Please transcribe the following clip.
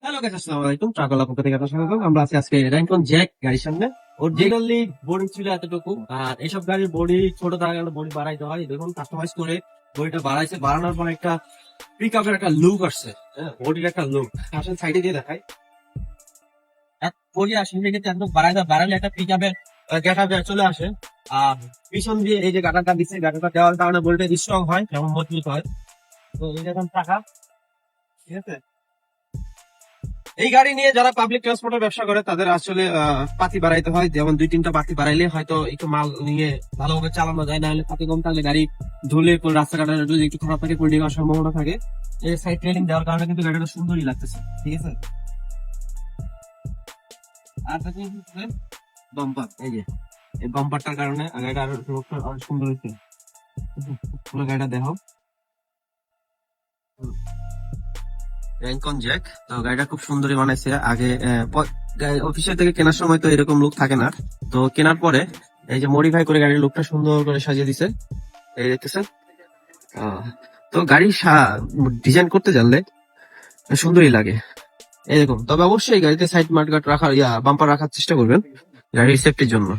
Hello guys, আসসালামু আলাইকুম। ট্রাকলা পক্ষ থেকে আপনাদের স্বাগতম। আমরা আজকে র্যাঙ্কন জ্যাক গাড়ির সামনে। অরিজিনালি বডি ছিল এতটুকু, আর এইসব গাড়ির বডি ছোট থাকার কারণে বডি বাড়াইতে হয়। দেখুন কাস্টমাইজ করে বডিটা বাড়াইছে, বাড়ানোর পর একটা পিক আপের একটা লুক আসছে। হ্যাঁ, বডির একটা লুক আসলে সাইডে দিয়ে দেখাই। বডি আসলে কিন্তু একদম বাড়ালে একটা পিক আপের গেট আপ চলে আসে। আর পিছন দিয়ে এই যে গাটারটা দিচ্ছে, গাটারটা দেওয়ার কারণে বডিটা স্ট্রং হয় এবং মজবুত হয়। তো এই দেখুন টাকা, ঠিক আছে। এই গাড়ি নিয়ে যারা পাবলিক ট্রান্সপোর্টের ব্যবসা করে তাদের আসলে পাতি বাড়াইতে হয়। যেমন 2-3টা পাতি বাড়াইলে হয়তো একটু মাল নিয়ে ভালোভাবে চালানো যায়, না হলে পাতি কম থাকলে গাড়ি ধুলে রাস্তাঘাটে যদি একটু খারাপ থাকে পল্টি হওয়ার সম্ভাবনা থাকে। এই সাইড ট্রেলিং দেওয়ার কারণে কিন্তু গাড়িটা সুন্দরই লাগতেছে, ঠিক আছে। আর বাম্পার, এই যে এই বাম্পারটার কারণে গাড়িটা আরো অনেক সুন্দর হয়েছে। পুরো গাড়িটা দেখো, র্যাঙ্কন জ্যাক। তো গাড়িটা খুব সুন্দরই বানাইছে। আগে অফিসের থেকে কেনার সময় তো এরকম লুক থাকে না, তো কেনার পরে এই যে মডিফাই করে গাড়ির লুকটা সুন্দর করে সাজিয়ে দিছে, এই দেখতেছেন। তো গাড়ি ডিজাইন করতে জানলে সুন্দরই লাগে এরকম। তবে অবশ্যই গাড়িতে সাইড মার্কেট রাখার বাম্পার রাখার চেষ্টা করবেন গাড়ির সেফটির জন্য।